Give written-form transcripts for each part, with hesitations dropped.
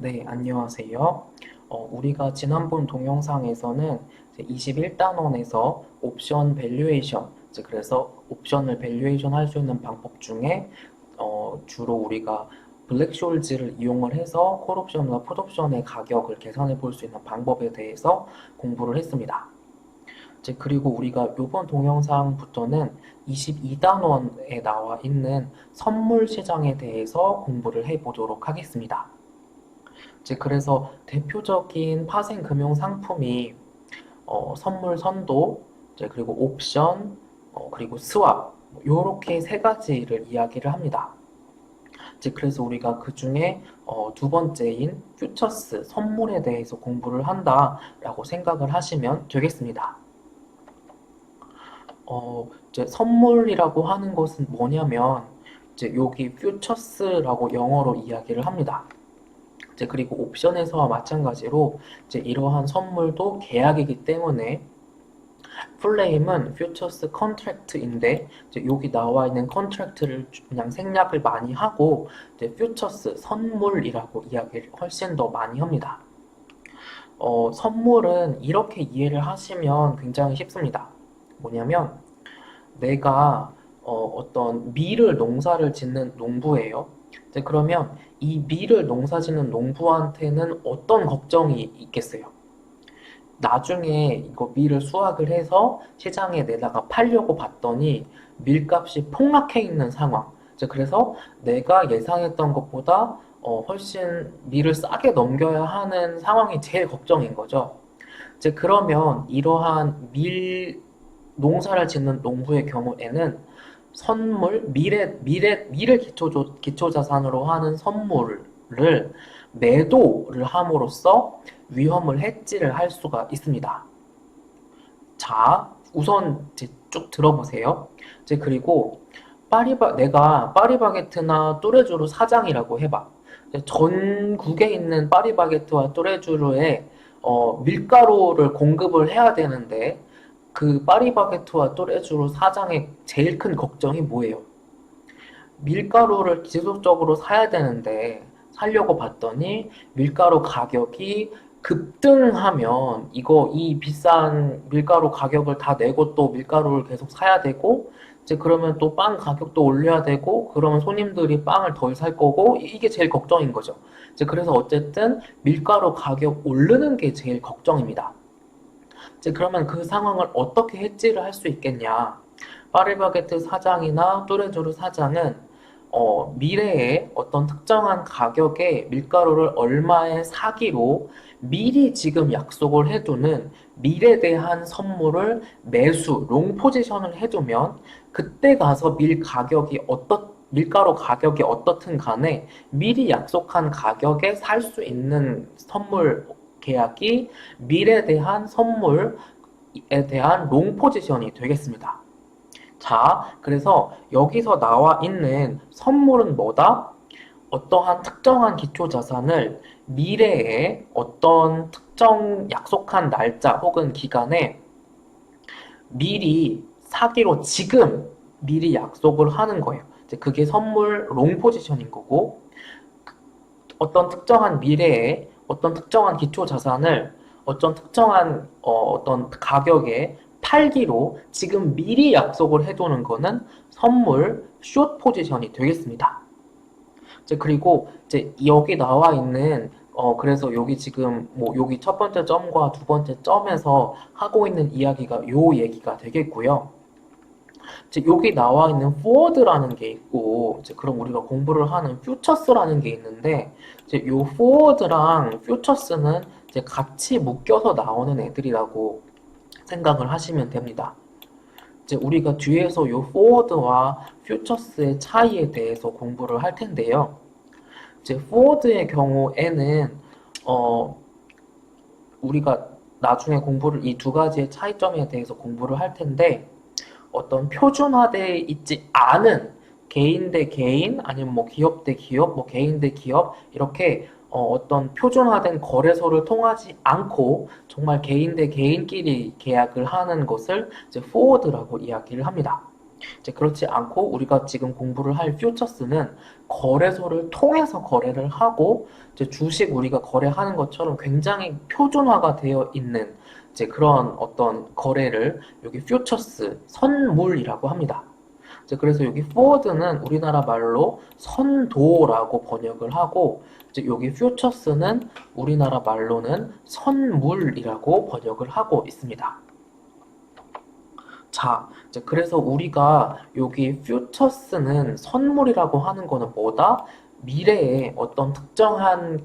네, 안녕하세요. 우리가 지난번 동영상에서는 21단원에서 옵션 밸류에이션, 즉 그래서 옵션을 밸류에이션 할 수 있는 방법 중에 주로 우리가 블랙쇼일즈를 이용을 해서 콜옵션과 풋옵션의 가격을 계산해 볼 수 있는 방법에 대해서 공부를 했습니다. 그리고 우리가 이번 동영상부터는 22단원에 나와 있는 선물 시장에 대해서 공부를 해보도록 하겠습니다. 그래서 대표적인 파생 금융 상품이 선물 선도, 그리고 옵션, 그리고 스왑 이렇게 세 가지를 이야기를 합니다. 그래서 우리가 그 중에 두 번째인 퓨처스, 선물에 대해서 공부를 한다라고 생각을 하시면 되겠습니다. 이제 선물이라고 하는 것은 뭐냐면 이제 여기 퓨처스라고 영어로 이야기를 합니다. 그리고 옵션에서와 마찬가지로 이제 이러한 선물도 계약이기 때문에 풀네임은 퓨처스 컨트랙트인데 여기 나와 있는 컨트랙트를 그냥 생략을 많이 하고 이제 퓨처스 선물이라고 이야기를 훨씬 더 많이 합니다. 선물은 이렇게 이해를 하시면 굉장히 쉽습니다. 뭐냐면 내가 어떤 밀을 농사를 짓는 농부예요. 그러면 이 밀을 농사 짓는 농부한테는 어떤 걱정이 있겠어요? 나중에 이거 밀을 수확을 해서 시장에 내다가 팔려고 봤더니 밀값이 폭락해 있는 상황. 그래서 내가 예상했던 것보다 훨씬 밀을 싸게 넘겨야 하는 상황이 제일 걱정인 거죠. 그러면 이러한 농사를 짓는 농부의 경우에는 선물, 밀을 기초자산으로 하는 선물을 매도를 함으로써 위험을 해지를 할 수가 있습니다. 자, 우선 쭉 들어보세요. 그리고 내가 파리바게트나 또레쥬르 사장이라고 해봐. 전국에 있는 파리바게트와 또레쥬르에 밀가루를 공급을 해야 되는데 그 파리바게트와 또레쥬르 사장의 제일 큰 걱정이 뭐예요? 밀가루를 지속적으로 사야 되는데 사려고 봤더니 밀가루 가격이 급등하면 이 비싼 밀가루 가격을 다 내고 또 밀가루를 계속 사야 되고 이제 그러면 또 빵 가격도 올려야 되고 그러면 손님들이 빵을 덜 살 거고 이게 제일 걱정인 거죠. 그래서 어쨌든 밀가루 가격 오르는 게 제일 걱정입니다. 그러면 그 상황을 어떻게 해지를 할 수 있겠냐? 파리바게트 사장이나 또레쥬르 사장은 미래에 어떤 특정한 가격의 밀가루를 얼마에 사기로 미리 지금 약속을 해두는 밀에 대한 선물을 매수, 롱 포지션을 해두면 그때 가서 밀가루 가격이 어떻든 간에 미리 약속한 가격에 살 수 있는 선물 계약이 밀에 대한 선물에 대한 롱 포지션이 되겠습니다. 자, 그래서 여기서 나와 있는 선물은 뭐다? 어떠한 특정한 기초자산을 미래에 어떤 특정 약속한 날짜 혹은 기간에 미리 사기로 지금 미리 약속을 하는 거예요. 그게 선물 롱 포지션인 거고 어떤 특정한 미래에 어떤 특정한 기초자산을 어떤 특정한 어떤 가격에 팔기로 지금 미리 약속을 해두는 거는 선물 숏 포지션이 되겠습니다. 그리고 이제 여기 나와 있는 그래서 여기 지금 뭐 여기 첫 번째 점과 두 번째 점에서 하고 있는 이야기가 요 얘기가 되겠고요. 여기 나와 있는 forward라는 게 있고 그럼 우리가 공부를 하는 futures라는 게 있는데 요 forward랑 futures는 같이 묶여서 나오는 애들이라고 생각을 하시면 됩니다. 우리가 뒤에서 요 forward와 futures의 차이에 대해서 공부를 할 텐데요. forward의 경우에는 우리가 나중에 이 두 가지의 차이점에 대해서 공부를 할 텐데 어떤 표준화되어 있지 않은 개인 대 개인 아니면 뭐 기업 대 기업, 뭐 개인 대 기업 이렇게 어떤 표준화된 거래소를 통하지 않고 정말 개인 대 개인끼리 계약을 하는 것을 이제 forward라고 이야기를 합니다. 이제 그렇지 않고 우리가 지금 공부를 할 퓨처스는 거래소를 통해서 거래를 하고 이제 주식 우리가 거래하는 것처럼 굉장히 표준화가 되어 있는 이제 그런 어떤 거래를 여기 퓨처스 선물이라고 합니다. 이제 그래서 여기 forward는 우리나라 말로 선도라고 번역을 하고 이제 여기 퓨처스는 우리나라 말로는 선물이라고 번역을 하고 있습니다. 자, 이제 그래서 우리가 여기 퓨처스는 선물이라고 하는 거는 뭐다? 미래에 어떤 특정한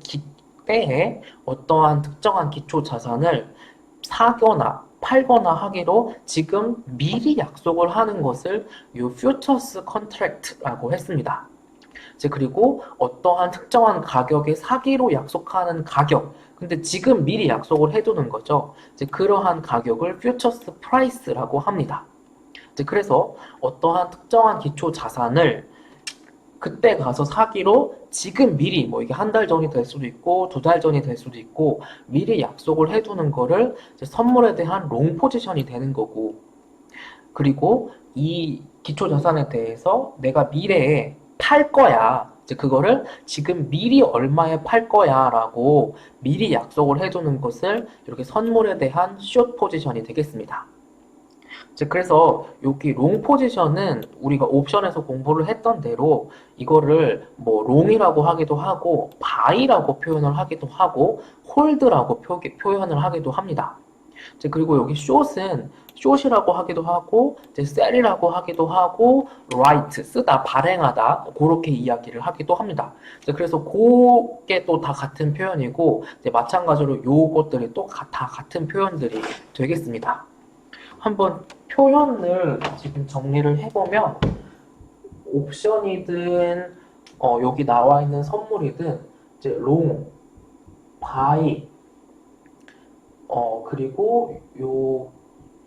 때에 어떠한 특정한 기초 자산을 사거나 팔거나 하기로 지금 미리 약속을 하는 것을 이 퓨처스 컨트랙트라고 했습니다. 이제 그리고 어떠한 특정한 가격에 사기로 약속하는 가격. 근데 지금 미리 약속을 해두는 거죠. 이제 그러한 가격을 퓨처스 프라이스라고 합니다. 이제 그래서 어떠한 특정한 기초 자산을 그때 가서 사기로 지금 미리 뭐 이게 한 달 전이 될 수도 있고 두 달 전이 될 수도 있고 미리 약속을 해두는 거를 이제 선물에 대한 롱 포지션이 되는 거고 그리고 이 기초 자산에 대해서 내가 미래에 팔 거야. 이제 그거를 지금 미리 얼마에 팔 거야 라고 미리 약속을 해두는 것을 이렇게 선물에 대한 숏 포지션이 되겠습니다. 이제 그래서 여기 롱 포지션은 우리가 옵션에서 공부를 했던 대로 이거를 뭐 롱이라고 하기도 하고 바이라고 표현을 하기도 하고 홀드라고 표현을 하기도 합니다. 이제 그리고 여기 숏은 숏이라고 하기도 하고 이제 셀이라고 하기도 하고 라이트 쓰다 발행하다 그렇게 이야기를 하기도 합니다. 이제 그래서 그게 또 다 같은 표현이고 이제 마찬가지로 요것들이 또 다 같은 표현들이 되겠습니다. 한번 표현을 지금 정리를 해보면 옵션이든 여기 나와 있는 선물이든 이제 롱, 바이 그리고 요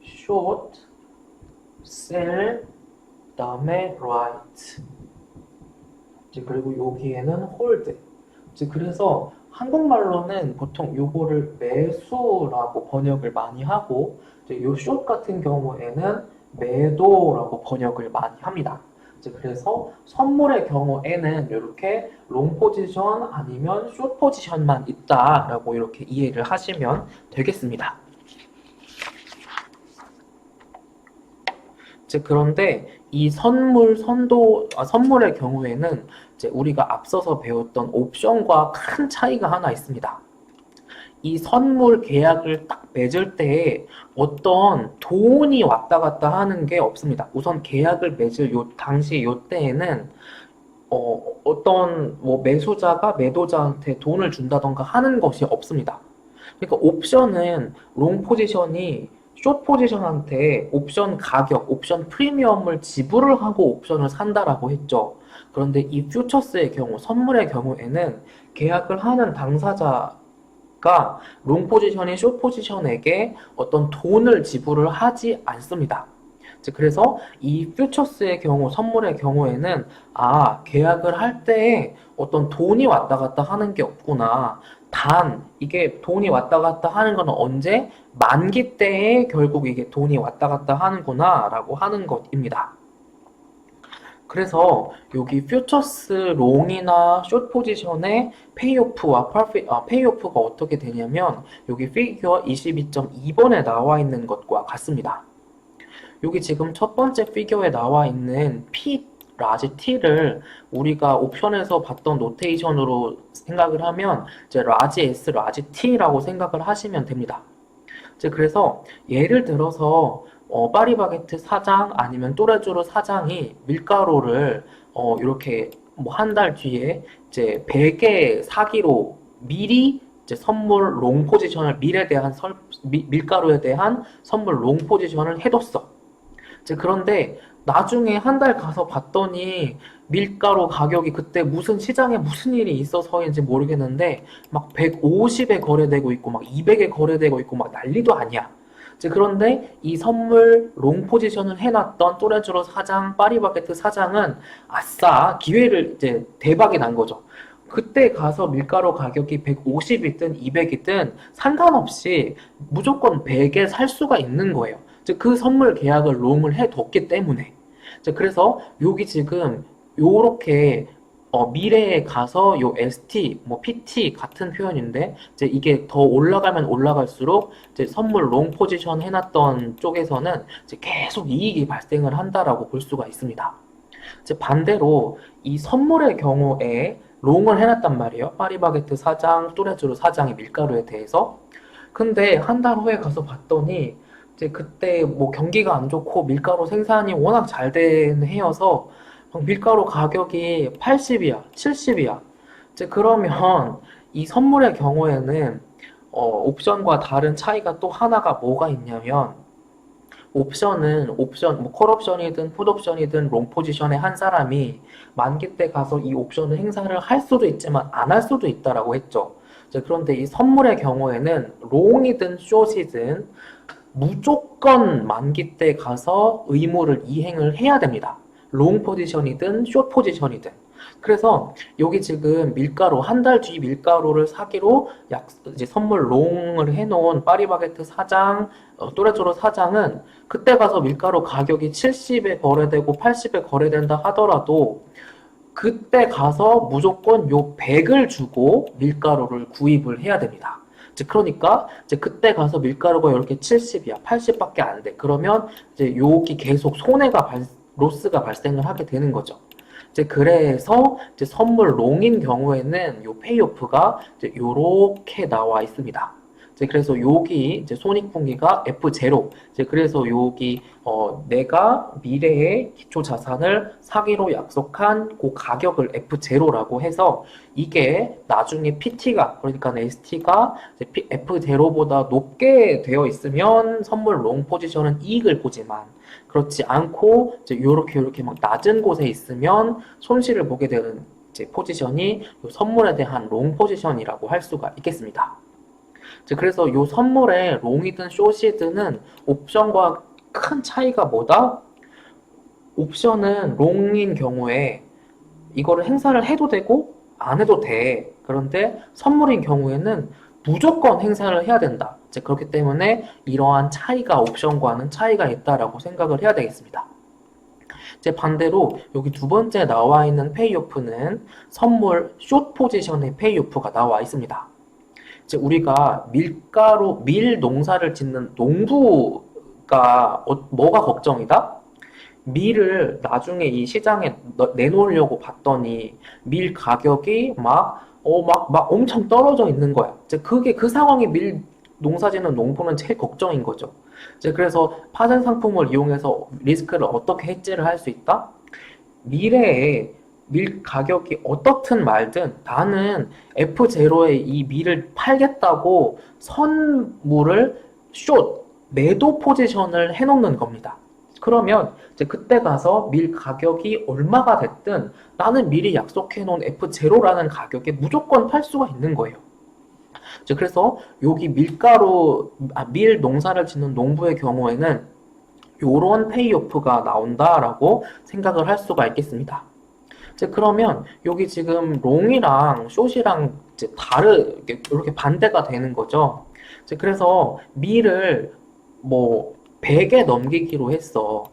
숏, 셀, 그다음에 라이트 이제 그리고 여기에는 홀드 이제 그래서 한국말로는 보통 요거를 매수라고 번역을 많이 하고 이제 요 숏 같은 경우에는 매도라고 번역을 많이 합니다. 이제 그래서 선물의 경우에는 이렇게 롱 포지션 아니면 숏 포지션만 있다라고 이렇게 이해를 하시면 되겠습니다. 이제 그런데 이 선물의 경우에는 이제 우리가 앞서서 배웠던 옵션과 큰 차이가 하나 있습니다. 이 선물 계약을 딱 맺을 때 어떤 돈이 왔다 갔다 하는 게 없습니다. 우선 계약을 맺을 요 당시 요 때에는 어떤 뭐 매수자가 매도자한테 돈을 준다던가 하는 것이 없습니다. 그러니까 옵션은 롱 포지션이 숏 포지션한테 옵션 가격, 옵션 프리미엄을 지불을 하고 옵션을 산다라고 했죠. 그런데 이 퓨처스의 경우, 선물의 경우에는 계약을 하는 당사자가 롱 포지션인 숏 포지션에게 어떤 돈을 지불을 하지 않습니다. 그래서 이 퓨처스의 경우, 선물의 경우에는 계약을 할 때에 어떤 돈이 왔다 갔다 하는 게 없구나. 단, 이게 돈이 왔다 갔다 하는 건 언제? 만기 때에 결국 이게 돈이 왔다 갔다 하는구나 라고 하는 것입니다. 그래서 여기 퓨처스 롱이나 숏 포지션의 페이오프와 페이오프가 어떻게 되냐면 여기 피규어 22.2번에 나와 있는 것과 같습니다. 여기 지금 첫 번째 피규어에 나와 있는 P 라지 T를 우리가 옵션에서 봤던 노테이션으로 생각을 하면 이제 라지 S, 라지 T라고 생각을 하시면 됩니다. 이제 그래서 예를 들어서 파리바게트 사장 아니면 또레쥬르 사장이 밀가루를 이렇게 뭐 한 달 뒤에 이제 100개 사기로 미리 이제 선물 롱 포지션을 밀가루에 대한 선물 롱 포지션을 해뒀어. 이제 그런데 나중에 한 달 가서 봤더니 밀가루 가격이 그때 무슨 시장에 무슨 일이 있어서인지 모르겠는데 막 150에 거래되고 있고 막 200에 거래되고 있고 막 난리도 아니야. 이제 그런데 이 선물 롱 포지션을 해놨던 또레쥬르 사장, 파리바게트 사장은 아싸 기회를 이제 대박이 난 거죠. 그때 가서 밀가루 가격이 150이든 200이든 상관없이 무조건 100에 살 수가 있는 거예요. 즉 그 선물 계약을 롱을 해뒀기 때문에. 그래서 여기 지금 요렇게 미래에 가서 요 ST, 뭐 PT 같은 표현인데 이제 이게 더 올라가면 올라갈수록 이제 선물 롱 포지션 해놨던 쪽에서는 이제 계속 이익이 발생을 한다라고 볼 수가 있습니다. 이제 반대로 이 선물의 경우에 롱을 해놨단 말이에요. 파리바게트 사장, 뚜레쥬르 사장의 밀가루에 대해서. 근데 한 달 후에 가서 봤더니 이제 그때 뭐 경기가 안 좋고 밀가루 생산이 워낙 잘 된 해여서 막 밀가루 가격이 80이야, 70이야. 이제 그러면 이 선물의 경우에는 옵션과 다른 차이가 또 하나가 뭐가 있냐면 옵션은 옵션 뭐 콜옵션이든 풋옵션이든 롱 포지션의 한 사람이 만기 때 가서 이 옵션을 행사를 할 수도 있지만 안 할 수도 있다라고 했죠. 그런데 이 선물의 경우에는 롱이든 숏이든 무조건 만기 때 가서 의무를 이행을 해야 됩니다. 롱 포지션이든 숏 포지션이든. 그래서 여기 지금 밀가루 한 달 뒤 밀가루를 사기로 이제 선물 롱을 해놓은 파리바게트 사장, 또레쪼로 사장은 그때 가서 밀가루 가격이 70에 거래되고 80에 거래된다 하더라도 그때 가서 무조건 요 100을 주고 밀가루를 구입을 해야 됩니다. 그러니까 이제 그때 가서 밀가루가 이렇게 70이야, 80밖에 안 돼. 그러면 이제 여기 계속 로스가 발생을 하게 되는 거죠. 그래서 이제 선물 롱인 경우에는 요 페이오프가 이제 요렇게 나와 있습니다. 그래서 여기 이제 손익분기가 F0. 그래서 여기 내가 미래의 기초 자산을 사기로 약속한 그 가격을 F0라고 해서 이게 나중에 PT가 그러니까 ST가 F0보다 높게 되어 있으면 선물 롱 포지션은 이익을 보지만 그렇지 않고 이제 요렇게 막 낮은 곳에 있으면 손실을 보게 되는 이제 포지션이 선물에 대한 롱 포지션이라고 할 수가 있겠습니다. 그래서 요 선물의 롱이든 숏이든은 옵션과 큰 차이가 뭐다? 옵션은 롱인 경우에 이거를 행사를 해도 되고 안 해도 돼. 그런데 선물인 경우에는 무조건 행사를 해야 된다. 그렇기 때문에 이러한 차이가 옵션과는 차이가 있다라고 생각을 해야 되겠습니다. 반대로 여기 두 번째 나와 있는 페이오프는 선물 숏 포지션의 페이오프가 나와 있습니다. 우리가 밀 농사를 짓는 농부가 뭐가 걱정이다? 밀을 나중에 이 시장에 내놓으려고 봤더니 밀 가격이 막 엄청 떨어져 있는 거야. 그게 그 상황에 밀 농사 짓는 농부는 제일 걱정인 거죠. 그래서 파생 상품을 이용해서 리스크를 어떻게 해지를 할 수 있다? 미래에 밀 가격이 어떻든 말든 나는 F0에 이 밀을 팔겠다고 선물을 숏, 매도 포지션을 해놓는 겁니다. 그러면 이제 그때 가서 밀 가격이 얼마가 됐든 나는 미리 약속해놓은 F0라는 가격에 무조건 팔 수가 있는 거예요. 그래서 여기 밀 농사를 짓는 농부의 경우에는 요런 페이오프가 나온다라고 생각을 할 수가 있겠습니다. 그러면 여기 지금 롱이랑 숏이랑 이제 이렇게 반대가 되는 거죠. 그래서 밀을 뭐 100에 넘기기로 했어.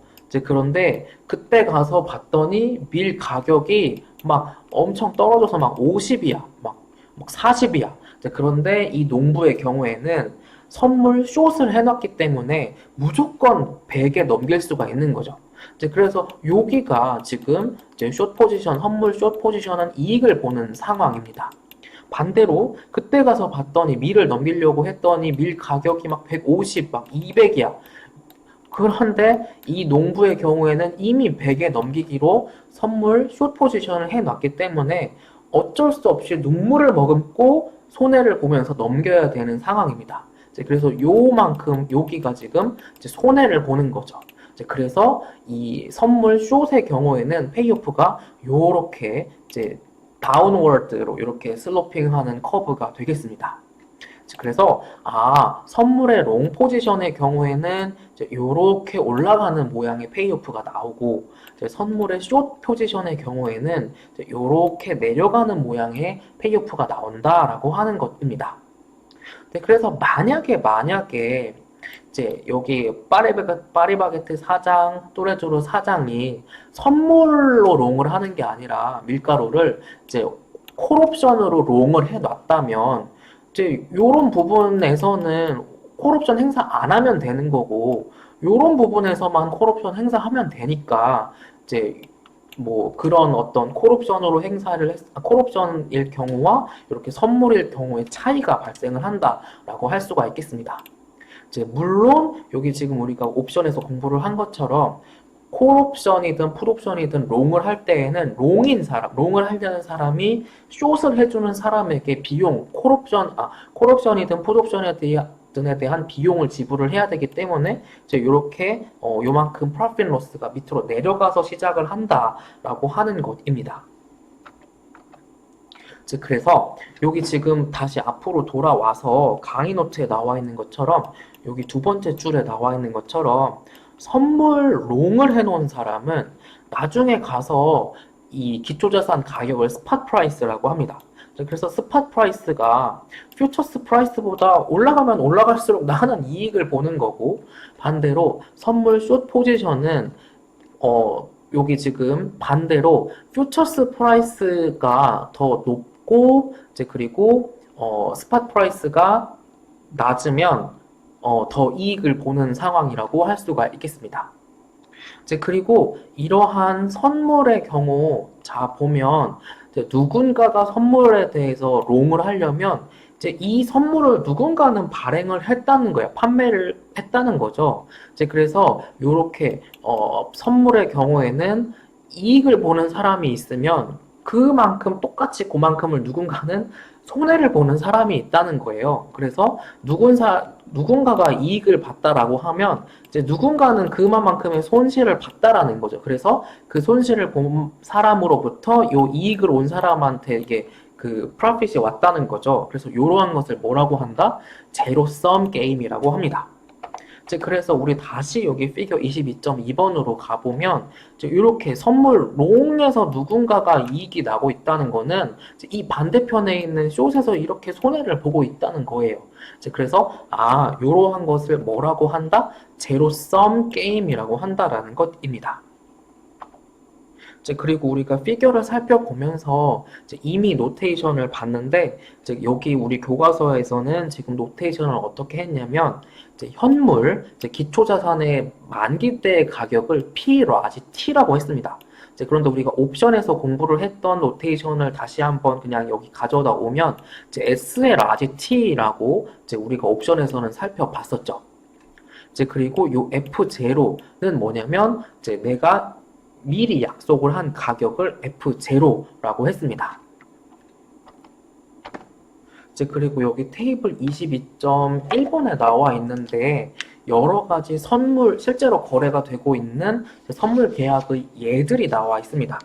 그런데 그때 가서 봤더니 밀 가격이 막 엄청 떨어져서 막 50이야. 막 40이야. 그런데 이 농부의 경우에는 선물 숏을 해놨기 때문에 무조건 100에 넘길 수가 있는 거죠. 그래서 여기가 지금 이제 숏 포지션, 선물 숏 포지션은 이익을 보는 상황입니다. 반대로 그때 가서 봤더니 밀을 넘기려고 했더니 밀 가격이 막 150, 막 200이야. 그런데 이 농부의 경우에는 이미 100에 넘기기로 선물 숏 포지션을 해놨기 때문에 어쩔 수 없이 눈물을 머금고 손해를 보면서 넘겨야 되는 상황입니다. 그래서 요만큼 여기가 지금 손해를 보는 거죠. 그래서 이 선물 숏의 경우에는 페이오프가 요렇게 이제 다운워드로 이렇게 슬로핑하는 커브가 되겠습니다. 그래서 선물의 롱 포지션의 경우에는 이렇게 올라가는 모양의 페이오프가 나오고 선물의 숏 포지션의 경우에는 이렇게 내려가는 모양의 페이오프가 나온다라고 하는 것입니다. 그래서 만약에 이제 여기 파리바게트 사장, 또레조르 사장이 선물로 롱을 하는 게 아니라 밀가루를 이제 콜옵션으로 롱을 해놨다면 이제 요런 부분에서는 콜옵션 행사 안 하면 되는 거고 요런 부분에서만 콜옵션 행사하면 되니까 이제 뭐 그런 어떤 콜옵션일 경우와 이렇게 선물일 경우의 차이가 발생을 한다라고 할 수가 있겠습니다. 이제 물론 여기 지금 우리가 옵션에서 공부를 한 것처럼 콜옵션이든 풋옵션이든 롱을 할 때에는 롱을 하려는 사람이 숏을 해주는 사람에게 비용, 콜옵션이든 풋옵션에 대한 비용을 지불을 해야 되기 때문에 이제 이렇게 요만큼 프로핏 로스가 밑으로 내려가서 시작을 한다라고 하는 것입니다. 즉 그래서 여기 지금 다시 앞으로 돌아와서 강의 노트에 나와 있는 것처럼 여기 두 번째 줄에 나와 있는 것처럼 선물 롱을 해놓은 사람은 나중에 가서 이 기초자산 가격을 스팟 프라이스라고 합니다. 그래서 스팟 프라이스가 퓨처스 프라이스보다 올라가면 올라갈수록 나는 이익을 보는 거고 반대로 선물 숏 포지션은 여기 지금 반대로 퓨처스 프라이스가 더 높고 이제 그리고 스팟 프라이스가 낮으면 더 이익을 보는 상황이라고 할 수가 있겠습니다. 이제 그리고 이러한 선물의 경우 자 보면 이제 누군가가 선물에 대해서 롱을 하려면 이제 이 선물을 누군가는 발행을 했다는 거예요. 판매를 했다는 거죠. 이제 그래서 이렇게 선물의 경우에는 이익을 보는 사람이 있으면 그만큼 똑같이 그만큼을 누군가는 손해를 보는 사람이 있다는 거예요. 그래서 누군가가 이익을 봤다라고 하면 이제 누군가는 그만큼의 손실을 봤다라는 거죠. 그래서 그 손실을 본 사람으로부터 요 이익을 온 사람한테 이게 그 프로핏이 왔다는 거죠. 그래서 이러한 것을 뭐라고 한다? 제로 썸 게임이라고 합니다. 이제 그래서 우리 다시 여기 피겨 22.2번으로 가보면 이렇게 선물 롱에서 누군가가 이익이 나고 있다는 거는 이 반대편에 있는 숏에서 이렇게 손해를 보고 있다는 거예요. 이제 그래서 이러한 것을 뭐라고 한다? 제로 썸 게임이라고 한다라는 것입니다. 이제 그리고 우리가 피겨를 살펴보면서 이제 이미 노테이션을 봤는데 이제 여기 우리 교과서에서는 지금 노테이션을 어떻게 했냐면 이제 현물, 이제 기초자산의 만기 때의 가격을 P-T라고 했습니다. 이제 그런데 우리가 옵션에서 공부를 했던 노테이션을 다시 한번 그냥 여기 가져다 오면 이제 S의 라지 T라고 이제 우리가 옵션에서는 살펴봤었죠. 이제 그리고 요 F0는 뭐냐면 이제 내가 미리 약속을 한 가격을 F0라고 했습니다. 이제 그리고 여기 테이블 22.1번에 나와 있는데 여러 가지 실제로 거래가 되고 있는 선물 계약의 예들이 나와 있습니다.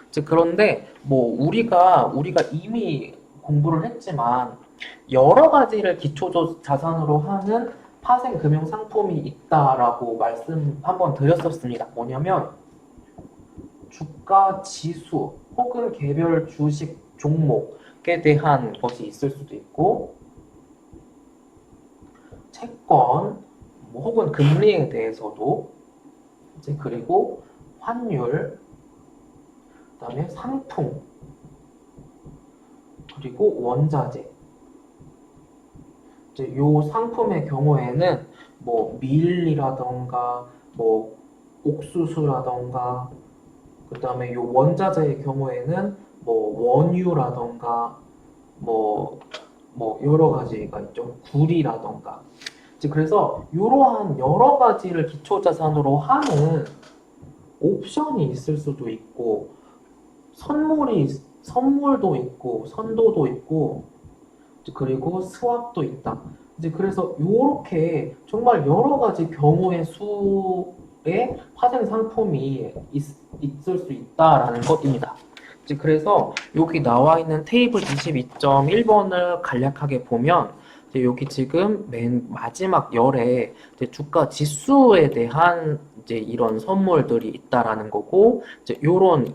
이제 그런데 뭐 우리가 이미 공부를 했지만 여러 가지를 기초 자산으로 하는 파생 금융 상품이 있다라고 말씀 한번 드렸었습니다. 뭐냐면 주가 지수 혹은 개별 주식 종목에 대한 것이 있을 수도 있고 채권 혹은 금리에 대해서도 이제 그리고 환율 그다음에 상품 그리고 원자재 이제 요 상품의 경우에는 뭐 밀이라던가 뭐 옥수수라던가 그 다음에 요 원자재의 경우에는 뭐 원유라던가 뭐 여러 가지가 있죠. 구리라던가. 그래서 이러한 여러 가지를 기초자산으로 하는 옵션이 있을 수도 있고 선물도 있고 선도도 있고 그리고 스왑도 있다. 이제 그래서 이렇게 정말 여러 가지 경우의 수의 파생 상품이 있을 수 있다라는 것입니다. 이제 그래서 여기 나와 있는 테이블 22.1번을 간략하게 보면 이제 여기 지금 맨 마지막 열에 이제 주가 지수에 대한 이제 이런 선물들이 있다라는 거고 이제 요런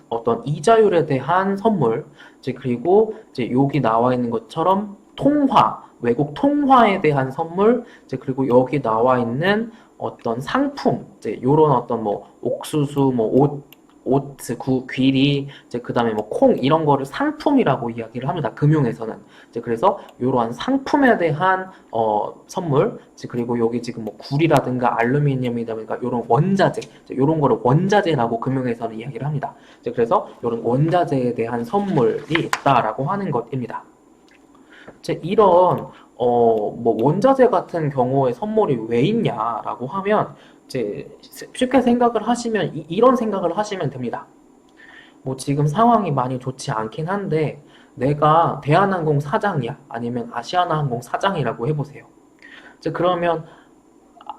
어떤 이자율에 대한 선물 이제 그리고 이제 여기 나와 있는 것처럼 통화, 외국 통화에 대한 선물, 이제 그리고 여기 나와 있는 어떤 상품, 이제 요런 어떤 뭐 옥수수, 뭐 옷, 귀리, 이제 그 다음에 뭐 콩 이런 거를 상품이라고 이야기를 합니다. 금융에서는. 이제 그래서 이러한 상품에 대한 선물, 이제 그리고 여기 지금 뭐 구리라든가 알루미늄이라든가 이런 원자재, 이런 거를 원자재라고 금융에서는 이야기를 합니다. 이제 그래서 이런 원자재에 대한 선물이 있다라고 하는 것입니다. 이제 이런 뭐 원자재 같은 경우에 선물이 왜 있냐라고 하면 이제 쉽게 생각을 하시면 이런 생각을 하시면 됩니다. 뭐 지금 상황이 많이 좋지 않긴 한데 내가 대한항공 사장이야 아니면 아시아나항공 사장이라고 해보세요. 이제 그러면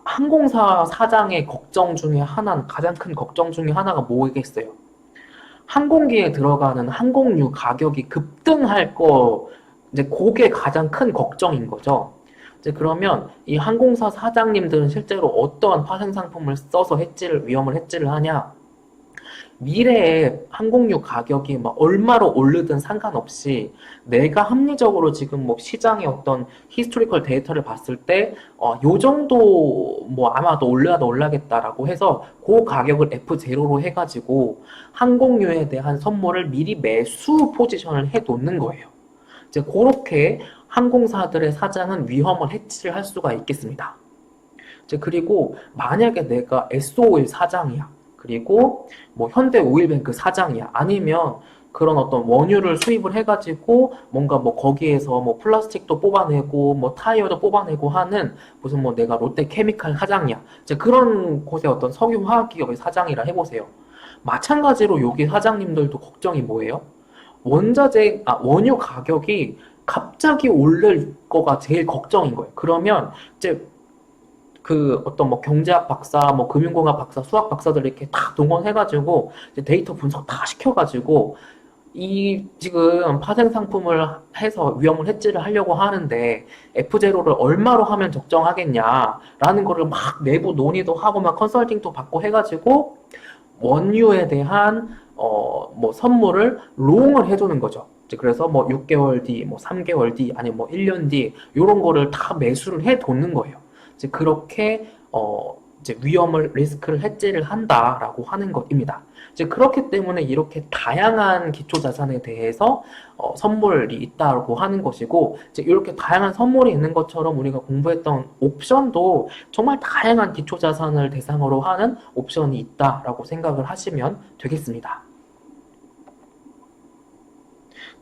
항공사 사장의 걱정 중에 하나는 가장 큰 걱정 중에 하나가 뭐겠어요? 항공기에 들어가는 항공유 가격이 급등할 거 이제 그게 가장 큰 걱정인 거죠. 이제 그러면 이 항공사 사장님들은 실제로 어떠한 파생 상품을 써서 위험을 해지를 하냐? 미래에 항공유 가격이 막 얼마로 오르든 상관없이 내가 합리적으로 지금 뭐 시장의 어떤 히스토리컬 데이터를 봤을 때, 요 정도 뭐 아마도 올라겠다라고 해서 그 가격을 F0로 해가지고 항공유에 대한 선물을 미리 매수 포지션을 해 놓는 거예요. 이제 그렇게 항공사들의 사장은 위험을 해치를 할 수가 있겠습니다. 이제 그리고 만약에 내가 S-오일 사장이야. 그리고 뭐 현대오일뱅크 사장이야. 아니면 그런 어떤 원유를 수입을 해가지고 뭔가 뭐 거기에서 뭐 플라스틱도 뽑아내고 뭐 타이어도 뽑아내고 하는 무슨 뭐 내가 롯데케미칼 사장이야. 이제 그런 곳의 어떤 석유화학기업의 사장이라 해보세요. 마찬가지로 여기 사장님들도 걱정이 뭐예요? 원유 가격이 갑자기 오를 거가 제일 걱정인 거예요. 그러면 이제 그 어떤 뭐 경제학 박사, 뭐 금융공학 박사, 수학 박사들 이렇게 다 동원해가지고 이제 데이터 분석 다 시켜가지고 이 지금 파생 상품을 해서 위험을 해지를 하려고 하는데 F0를 얼마로 하면 적정하겠냐라는 거를 막 내부 논의도 하고 막 컨설팅도 받고 해가지고 원유에 대한 뭐 선물을 롱을 해주는 거죠. 그래서 뭐 6개월 뒤, 뭐 3개월 뒤, 아니면 뭐 1년 뒤 이런 거를 다 매수를 해두는 거예요. 이제 그렇게 이제 위험을 리스크를 해지를 한다라고 하는 것입니다. 이제 그렇기 때문에 이렇게 다양한 기초 자산에 대해서 선물이 있다고 하는 것이고 이제 이렇게 다양한 선물이 있는 것처럼 우리가 공부했던 옵션도 정말 다양한 기초 자산을 대상으로 하는 옵션이 있다라고 생각을 하시면 되겠습니다.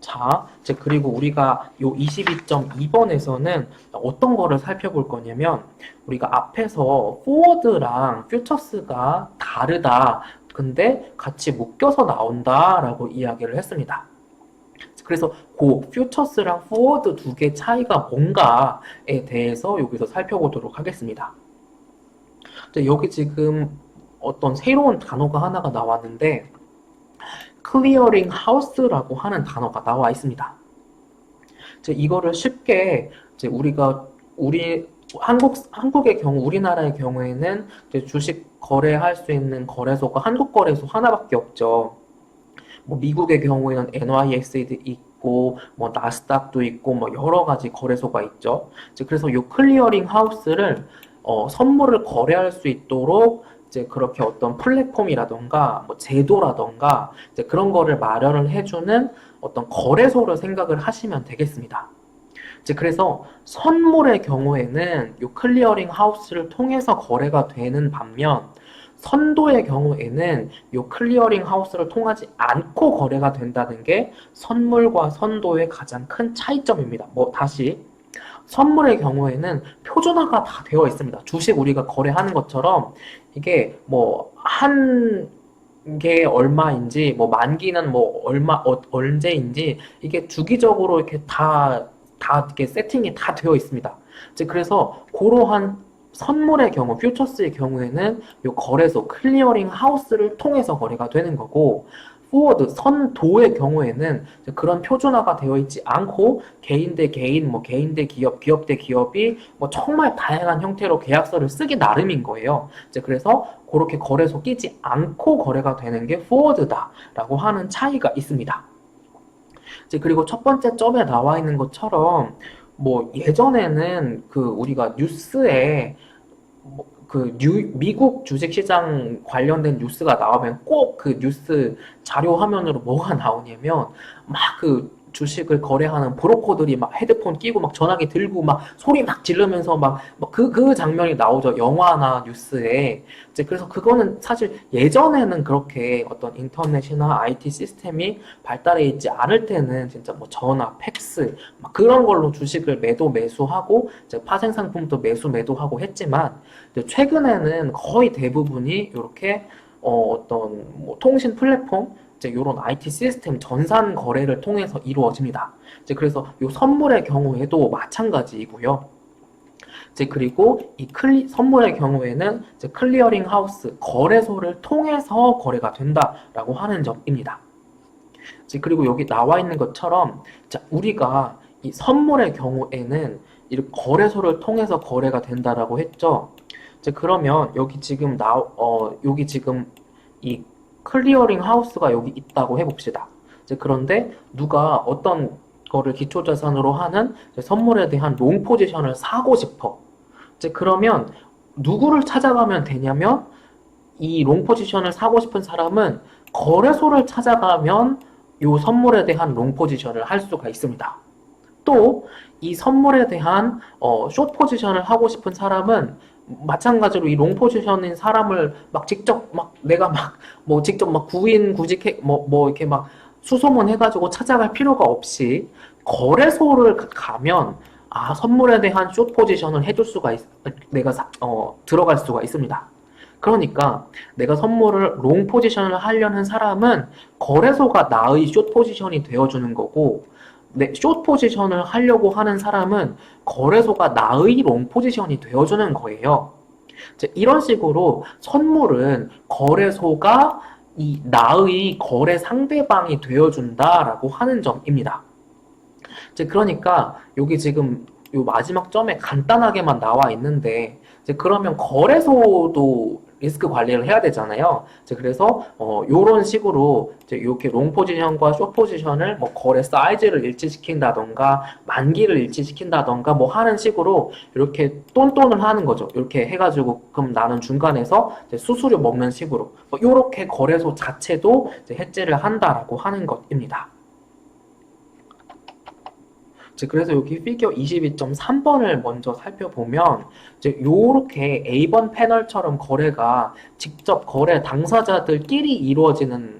자, 이제 그리고 우리가 요 22.2번에서는 어떤 거를 살펴볼 거냐면 우리가 앞에서 포워드랑 퓨처스가 다르다. 근데 같이 묶여서 나온다라고 이야기를 했습니다. 그래서 그 퓨처스랑 포워드 두 개 차이가 뭔가에 대해서 여기서 살펴보도록 하겠습니다. 여기 지금 어떤 새로운 단어가 하나가 나왔는데 클리어링 하우스라고 하는 단어가 나와 있습니다. 이거를 쉽게 한국의 경우, 우리나라의 경우에는 주식 거래할 수 있는 거래소가 한국 거래소 하나밖에 없죠. 뭐 미국의 경우에는 NYSE도 있고, 뭐 나스닥도 있고, 뭐 여러 가지 거래소가 있죠. 그래서 이 클리어링 하우스를 선물을 거래할 수 있도록 이제 그렇게 어떤 플랫폼이라던가 뭐 제도라던가 이제 그런 거를 마련을 해주는 어떤 거래소를 생각을 하시면 되겠습니다. 그래서 선물의 경우에는 이 클리어링 하우스를 통해서 거래가 되는 반면 선도의 경우에는 이 클리어링 하우스를 통하지 않고 거래가 된다는 게 선물과 선도의 가장 큰 차이점입니다. 다시 선물의 경우에는 표준화가 다 되어 있습니다. 주식 우리가 거래하는 것처럼 이게 한 게 얼마인지, 만기는 언제인지, 이게 주기적으로 이렇게 다 이렇게 세팅이 다 되어 있습니다. 그래서 그러한 선물의 경우, 퓨처스의 경우에는 이 거래소, 클리어링 하우스를 통해서 거래가 되는 거고, 포워드, 선도의 경우에는 그런 표준화가 되어 있지 않고 개인 대 개인, 개인 대 기업, 기업 대 기업이 정말 다양한 형태로 계약서를 쓰기 나름인 거예요. 그래서 그렇게 거래소 끼지 않고 거래가 되는 게 포워드다라고 하는 차이가 있습니다. 그리고 첫 번째 점에 나와 있는 것처럼 뭐 예전에는 그 우리가 뉴스에 미국 주식시장 관련된 뉴스가 나오면 꼭 그 뉴스 자료 화면으로 뭐가 나오냐면 막 그 주식을 거래하는 브로커들이 막 헤드폰 끼고 막 전화기 들고 막 소리 막 지르면서 막 그 장면이 나오죠. 영화나 뉴스에. 이제 그래서 그거는 사실 예전에는 그렇게 어떤 인터넷이나 IT 시스템이 발달해 있지 않을 때는 진짜 뭐 전화, 팩스 막 그런 걸로 주식을 매도 매수하고 이제 파생 상품도 매수 매도하고 했지만 근데 최근에는 거의 대부분이 이렇게 어떤 뭐 통신 플랫폼 이제 이런 IT 시스템 전산 거래를 통해서 이루어집니다. 이제 그래서 이 선물의 경우에도 마찬가지이고요. 이제 그리고 이 선물의 경우에는 이제 클리어링 하우스 거래소를 통해서 거래가 된다라고 하는 점입니다. 이제 그리고 여기 나와 있는 것처럼 자, 우리가 이 선물의 경우에는 이 거래소를 통해서 거래가 된다라고 했죠. 이제 그러면 여기 지금 이 클리어링 하우스가 여기 있다고 해봅시다. 이제 그런데 누가 어떤 거를 기초자산으로 하는 선물에 대한 롱 포지션을 사고 싶어. 이제 그러면 누구를 찾아가면 되냐면 이 롱 포지션을 사고 싶은 사람은 거래소를 찾아가면 이 선물에 대한 롱 포지션을 할 수가 있습니다. 또 이 선물에 대한 숏 포지션을 하고 싶은 사람은 마찬가지로 이 롱 포지션인 사람을 막 직접 막 내가 막 뭐 직접 막 구인 구직해 뭐 이렇게 막 수소문 해가지고 찾아갈 필요가 없이 거래소를 가면 선물에 대한 숏 포지션을 해줄 수가 내가 들어갈 수가 있습니다. 그러니까 내가 선물을 롱 포지션을 하려는 사람은 거래소가 나의 숏 포지션이 되어주는 거고 숏 포지션을 하려고 하는 사람은 거래소가 나의 롱 포지션이 되어주는 거예요. 이런 식으로 선물은 거래소가 이 나의 거래 상대방이 되어준다라고 하는 점입니다. 그러니까 여기 지금 요 마지막 점에 간단하게만 나와 있는데 그러면 거래소도 리스크 관리를 해야 되잖아요. 그래서 요런 식으로 이렇게 롱 포지션과 숏 포지션을 뭐 거래 사이즈를 일치시킨다던가 만기를 일치시킨다던가 뭐 하는 식으로 이렇게 똔똔을 하는 거죠. 이렇게 해가지고 그럼 나는 중간에서 수수료 먹는 식으로 뭐 요렇게 거래소 자체도 해지를 한다라고 하는 것입니다. 그래서 여기 피겨 22.3번을 먼저 살펴보면 이렇게 A번 패널처럼 거래가 직접 거래 당사자들끼리 이루어지는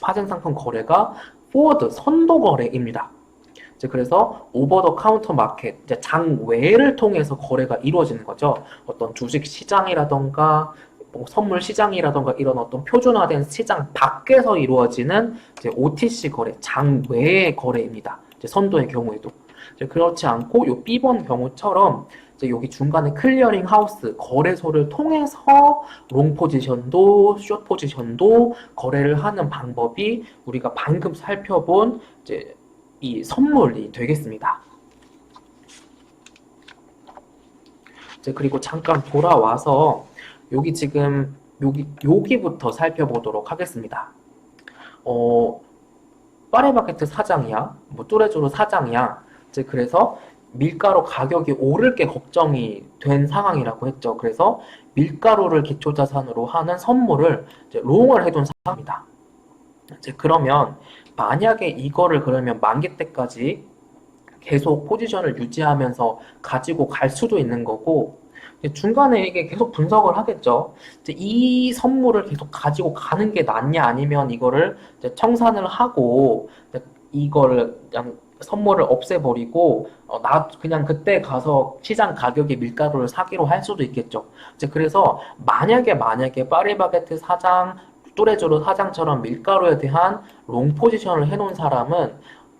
파생상품 거래가 포워드 선도 거래입니다. 그래서 오버 더 카운터 마켓 장외를 통해서 거래가 이루어지는 거죠. 어떤 주식 시장이라던가 뭐 선물 시장이라던가 이런 어떤 표준화된 시장 밖에서 이루어지는 OTC 거래 장외의 거래입니다. 선도의 경우에도 그렇지 않고 요 B번 경우처럼 여기 중간에 클리어링 하우스 거래소를 통해서 롱 포지션도 숏 포지션도 거래를 하는 방법이 우리가 방금 살펴본 이 선물이 되겠습니다. 그리고 잠깐 돌아와서 여기부터 살펴보도록 하겠습니다. 파리바게트 사장이야, 뭐 뚜레쥬르 사장이야. 그래서 밀가루 가격이 오를 게 걱정이 된 상황이라고 했죠. 그래서 밀가루를 기초자산으로 하는 선물을 롱을 해둔 상황입니다. 그러면 만약에 이거를 그러면 만기 때까지 계속 포지션을 유지하면서 가지고 갈 수도 있는 거고 중간에 이게 계속 분석을 하겠죠. 이 선물을 계속 가지고 가는 게 낫냐 아니면 이거를 청산을 하고 이거를 그냥 선물을 없애버리고 나 그냥 그때 가서 시장 가격에 밀가루를 사기로 할 수도 있겠죠. 그래서 만약에 파리바게트 사장, 뚜레쥬르 사장처럼 밀가루에 대한 롱 포지션을 해놓은 사람은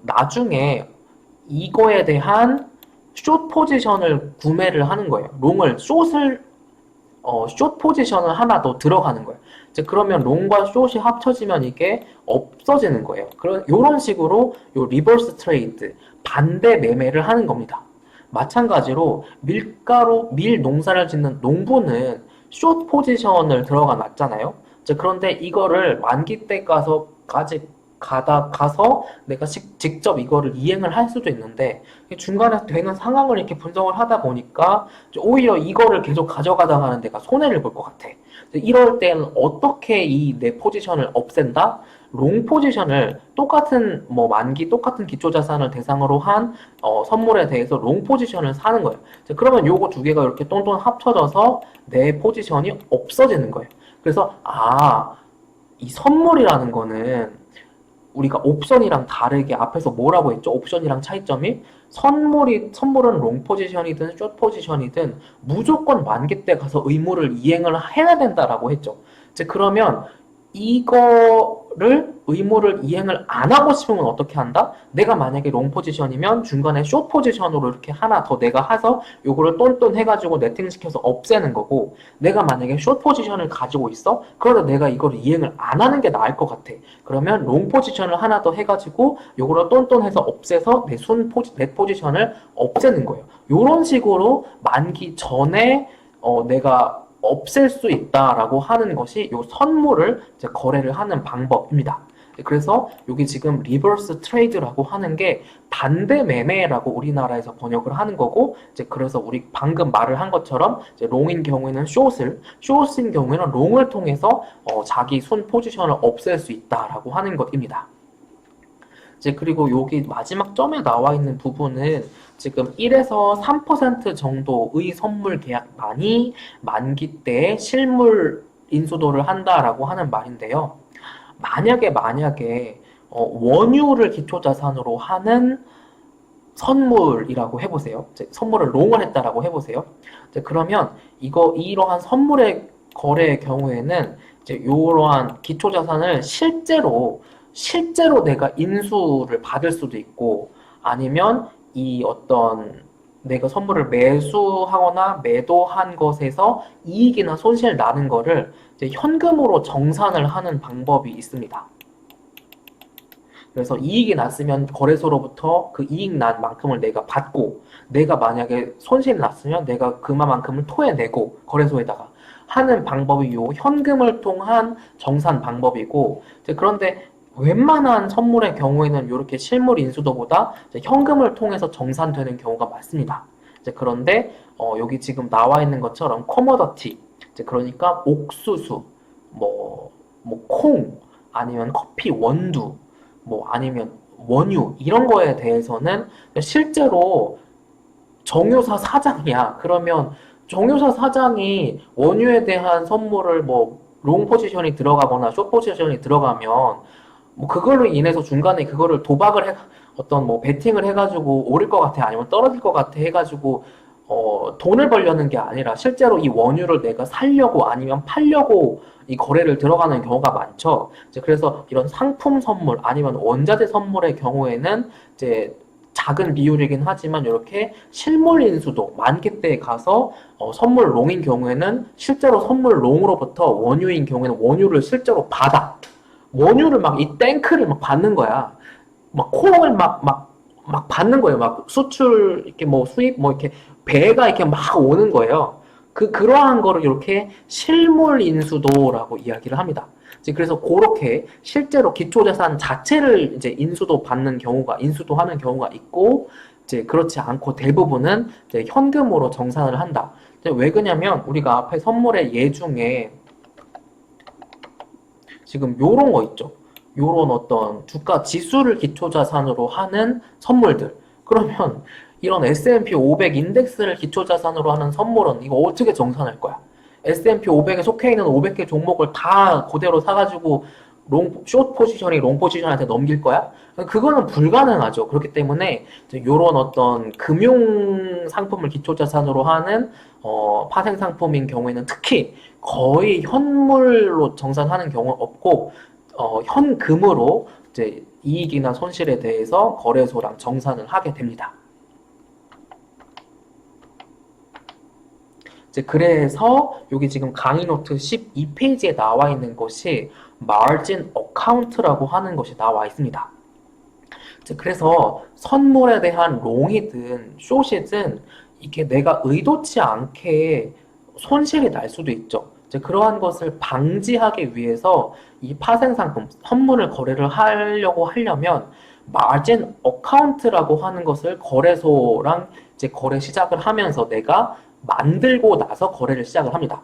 나중에 이거에 대한 숏 포지션을 구매를 하는 거예요. 숏 포지션을 하나 더 들어가는 거예요. 그러면 롱과 숏이 합쳐지면 이게 없어지는 거예요. 이런 식으로 리버스 트레이드, 반대 매매를 하는 겁니다. 마찬가지로 밀 농사를 짓는 농부는 숏 포지션을 들어가 놨잖아요. 그런데 이거를 만기 때 가서까지 가서 내가 직접 이거를 이행을 할 수도 있는데 중간에 되는 상황을 이렇게 분석을 하다 보니까 오히려 이거를 계속 가져가다 가는 데가 손해를 볼 것 같아. 이럴 때는 어떻게 이 내 포지션을 없앤다? 롱 포지션을 똑같은 뭐 만기 똑같은 기초 자산을 대상으로 한 선물에 대해서 롱 포지션을 사는 거예요. 그러면 요거 두 개가 이렇게 똔똔 합쳐져서 내 포지션이 없어지는 거예요. 그래서 이 선물이라는 거는 우리가 옵션이랑 다르게 앞에서 뭐라고 했죠? 옵션이랑 차이점이 선물은 롱 포지션이든 숏 포지션이든 무조건 만기 때 가서 의무를 이행을 해야 된다라고 했죠. 그러면 이거를 의무를 이행을 안 하고 싶으면 어떻게 한다? 내가 만약에 롱 포지션이면 중간에 숏 포지션으로 이렇게 하나 더 내가 해서 요거를 똔똔 해가지고 네팅시켜서 없애는 거고, 내가 만약에 숏 포지션을 가지고 있어? 그러다 내가 이거를 이행을 안 하는 게 나을 것 같아. 그러면 롱 포지션을 하나 더 해가지고 요거를 똔똔 해서 없애서 내 포지션을 없애는 거예요. 요런 식으로 만기 전에 내가 없앨 수 있다라고 하는 것이 요 선물을 이제 거래를 하는 방법입니다. 그래서 여기 지금 리버스 트레이드라고 하는 게 반대 매매라고 우리나라에서 번역을 하는 거고, 이제 그래서 우리 방금 말을 한 것처럼 이제 롱인 경우에는 숏인 경우에는 롱을 통해서 자기 순 포지션을 없앨 수 있다라고 하는 것입니다. 이제 그리고 여기 마지막 점에 나와 있는 부분은 지금 1에서 3% 정도의 선물 계약만이 만기 때 실물 인수도를 한다라고 하는 말인데요. 만약에 원유를 기초자산으로 하는 선물이라고 해보세요. 선물을 롱을 했다라고 해보세요. 그러면 이러한 선물의 거래의 경우에는 이제 이러한 기초자산을 실제로 내가 인수를 받을 수도 있고, 아니면 이 어떤 내가 선물을 매수하거나 매도한 것에서 이익이나 손실 나는 거를 이제 현금으로 정산을 하는 방법이 있습니다. 그래서 이익이 났으면 거래소로부터 그 이익 난 만큼을 내가 받고, 내가 만약에 손실이 났으면 내가 그만큼을 토해내고 거래소에다가 하는 방법이 요 현금을 통한 정산 방법이고, 그런데 웬만한 선물의 경우에는 이렇게 실물 인수도보다 현금을 통해서 정산되는 경우가 많습니다. 그런데 여기 지금 나와 있는 것처럼 커머더티, 그러니까 옥수수, 콩, 아니면 커피 원두, 아니면 원유 이런 거에 대해서는 실제로 정유사 사장이야. 그러면 정유사 사장이 원유에 대한 선물을 롱 포지션이 들어가거나 숏 포지션이 들어가면 그걸로 인해서 중간에 그거를 도박을 베팅을 해가지고 오를 것 같아, 아니면 떨어질 것 같아 해가지고 돈을 벌려는 게 아니라 실제로 이 원유를 내가 살려고 아니면 팔려고 이 거래를 들어가는 경우가 많죠. 그래서 이런 상품 선물 아니면 원자재 선물의 경우에는 이제 작은 비율이긴 하지만 이렇게 실물 인수도 만기 때에 가서 선물 롱인 경우에는 실제로 선물 롱으로부터 원유인 경우에는 원유를 실제로 받아. 원유를 이 탱크를 받는 거야. 콩을 받는 거예요. 수출, 이렇게 수입, 이렇게 배가 이렇게 오는 거예요. 그러한 거를 이렇게 실물 인수도라고 이야기를 합니다. 그래서 그렇게 실제로 기초자산 자체를 이제 인수도 하는 경우가 있고, 이제 그렇지 않고 대부분은 이제 현금으로 정산을 한다. 왜 그러냐면 우리가 앞에 선물의 예 중에 지금 요런 거 있죠. 요런 어떤 주가 지수를 기초자산으로 하는 선물들. 그러면 이런 S&P 500 인덱스를 기초자산으로 하는 선물은 이거 어떻게 정산할 거야? S&P 500에 속해 있는 500개 종목을 다 그대로 사가지고 숏 포지션이 롱 포지션한테 넘길 거야? 그거는 불가능하죠. 그렇기 때문에 요런 어떤 금융 상품을 기초자산으로 하는 파생 상품인 경우에는 특히 거의 현물로 정산하는 경우는 없고 현금으로 이제 이익이나 손실에 대해서 거래소랑 정산을 하게 됩니다. 그래서 여기 지금 강의 노트 12페이지에 나와 있는 것이 margin account라고 하는 것이 나와 있습니다. 그래서 선물에 대한 롱이든 숏이든 이게 내가 의도치 않게 손실이 날 수도 있죠. 이제 그러한 것을 방지하기 위해서 이 파생 상품, 선물을 거래를 하려면 마진 어카운트라고 하는 것을 거래소랑 이제 거래 시작을 하면서 내가 만들고 나서 거래를 시작을 합니다.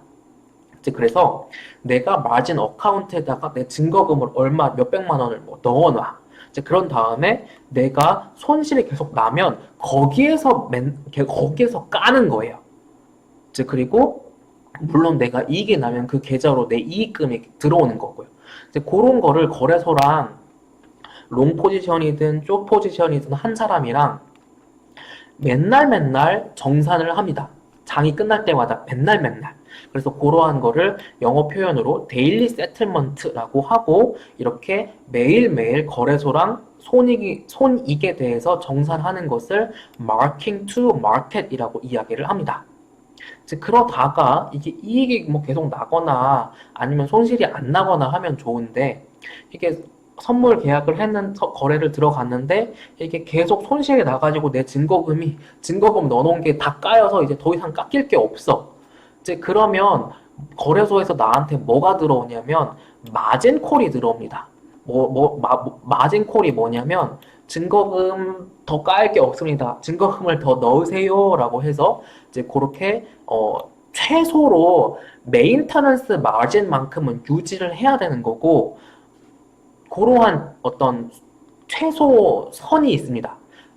이제 그래서 내가 마진 어카운트에다가 내 증거금을 얼마 몇백만 원을 뭐 넣어놔. 이제 그런 다음에 내가 손실이 계속 나면 거기에서 까는 거예요. 이제 그리고 물론 내가 이익이 나면 그 계좌로 내 이익금이 들어오는 거고요. 이제 그런 거를 거래소랑 롱 포지션이든 숏 포지션이든 한 사람이랑 맨날 정산을 합니다. 장이 끝날 때마다 맨날. 그래서 그러한 거를 영어 표현으로 데일리 세틀먼트라고 하고 이렇게 매일매일 거래소랑 손익에 대해서 정산하는 것을 marking to market이라고 이야기를 합니다. 즉 그러다가 이게 이익이 뭐 계속 나거나 아니면 손실이 안 나거나 하면 좋은데 이게 선물 계약을 거래를 들어갔는데 이게 계속 손실이 나가지고 내 증거금 넣어놓은 게 다 까여서 이제 더 이상 깎일 게 없어. 이제 그러면 거래소에서 나한테 뭐가 들어오냐면 마진콜이 들어옵니다. 마진콜이 뭐냐면 증거금 더 까일 게 없습니다. 증거금을 더 넣으세요라고 해서 이제 그렇게 최소로 메인터넌스 마진만큼은 유지를 해야 되는 거고 그러한 어떤 최소 선이 있습니다.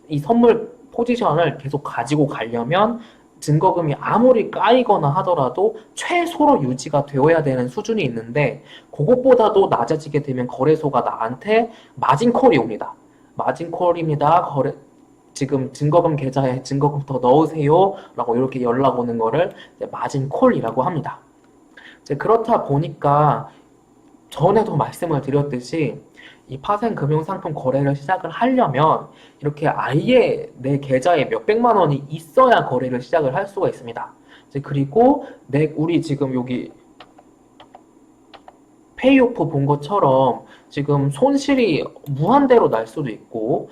이 선물 포지션을 계속 가지고 가려면 증거금이 아무리 까이거나 하더라도 최소로 유지가 되어야 되는 수준이 있는데 그것보다도 낮아지게 되면 거래소가 나한테 마진콜이 옵니다. 마진콜입니다. 지금 증거금 계좌에 증거금 더 넣으세요 라고 이렇게 연락 오는 거를 마진콜이라고 합니다. 그렇다 보니까 전에도 말씀을 드렸듯이 이 파생 금융상품 거래를 시작을 하려면 이렇게 아예 내 계좌에 몇백만 원이 있어야 거래를 시작을 할 수가 있습니다. 그리고 우리 지금 여기 페이오프 본 것처럼 지금 손실이 무한대로 날 수도 있고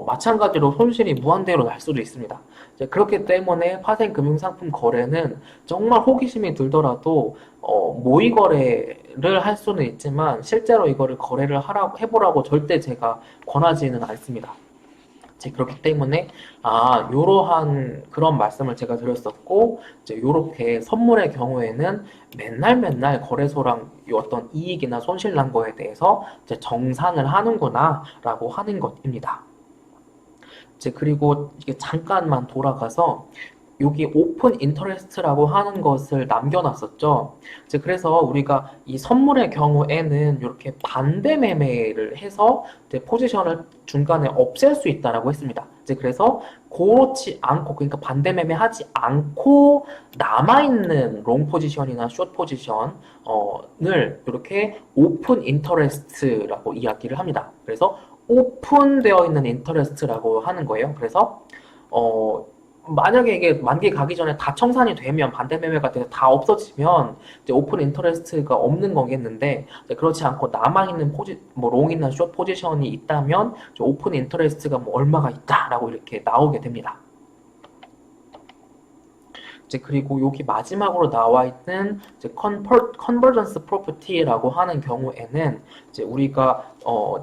마찬가지로 손실이 무한대로 날 수도 있습니다. 그렇기 때문에 파생 금융상품 거래는 정말 호기심이 들더라도 모의 거래를 할 수는 있지만 실제로 이거를 거래를 해보라고 절대 제가 권하지는 않습니다. 그렇기 때문에 요러한 그런 말씀을 제가 드렸었고 이제 요렇게 선물의 경우에는 맨날 거래소랑 어떤 이익이나 손실 난 거에 대해서 이제 정산을 하는구나 라고 하는 것입니다. 그리고 이게 잠깐만 돌아가서 여기 오픈 인터레스트라고 하는 것을 남겨놨었죠. 그래서 우리가 이 선물의 경우에는 이렇게 반대 매매를 해서 포지션을 중간에 없앨 수 있다라고 했습니다. 그래서 그렇지 않고 그러니까 반대 매매하지 않고 남아있는 롱 포지션이나 숏 포지션을 이렇게 오픈 인터레스트라고 이야기를 합니다. 그래서 오픈되어 있는 인터레스트라고 하는 거예요. 그래서 만약에 이게 만기 가기 전에 다 청산이 되면 반대 매매가 돼서 다 없어지면 이제 오픈 인터레스트가 없는 거겠는데 그렇지 않고 남아있는 뭐 롱이나 숏 포지션이 있다면 오픈 인터레스트가 뭐 얼마가 있다라고 이렇게 나오게 됩니다. 그리고 여기 마지막으로 나와 있는 컨버전스 프로퍼티라고 하는 경우에는 이제 우리가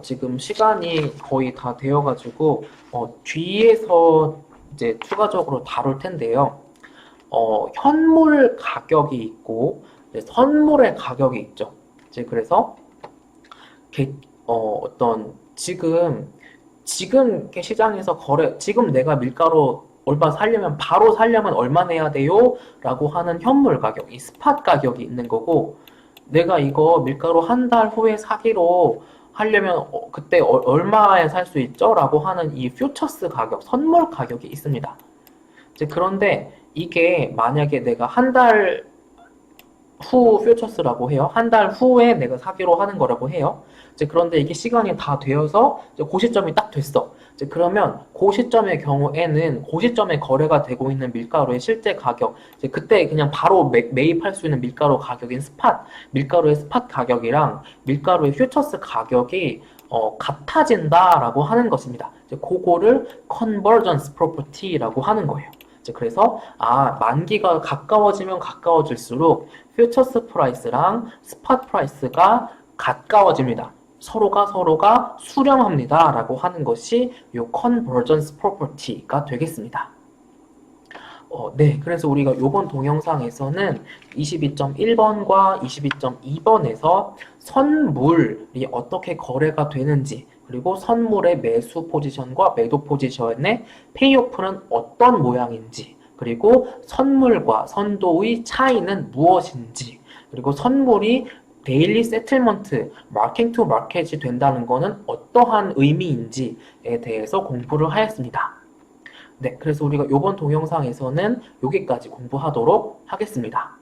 지금 시간이 거의 다 되어가지고 뒤에서 이제 추가적으로 다룰 텐데요. 현물 가격이 있고 선물의 가격이 있죠. 그래서 지금 시장에서 지금 내가 밀가루 얼마 바로 살려면 얼마 내야 돼요? 라고 하는 현물 가격, 이 스팟 가격이 있는 거고 내가 이거 밀가루 한 달 후에 사기로 하려면 그때 얼마에 살 수 있죠? 라고 하는 이 퓨처스 가격, 선물 가격이 있습니다. 그런데 이게 만약에 내가 한 달 후 퓨처스라고 해요. 한 달 후에 내가 사기로 하는 거라고 해요. 그런데 이게 시간이 다 되어서 그 시점이 딱 됐어. 그러면 그 시점의 경우에는 그 시점에 거래가 되고 있는 밀가루의 실제 가격, 그때 그냥 바로 매입할 수 있는 밀가루 가격인 밀가루의 스팟 가격이랑 밀가루의 퓨처스 가격이 같아진다라고 하는 것입니다. 그거를 컨버전스 프로퍼티라고 하는 거예요. 이제 그래서 만기가 가까워지면 가까워질수록 퓨처스 프라이스랑 스팟 프라이스가 가까워집니다. 서로가 수렴합니다. 라고 하는 것이 이 컨버전스 프로퍼티가 되겠습니다. 네, 그래서 우리가 이번 동영상에서는 22.1번과 22.2번에서 선물이 어떻게 거래가 되는지, 그리고 선물의 매수 포지션과 매도 포지션의 페이오프는 어떤 모양인지, 그리고 선물과 선도의 차이는 무엇인지, 그리고 선물이 데일리 세틀먼트, 마킹 투 마켓이 된다는 것은 어떠한 의미인지에 대해서 공부를 하였습니다. 네, 그래서 우리가 이번 동영상에서는 여기까지 공부하도록 하겠습니다.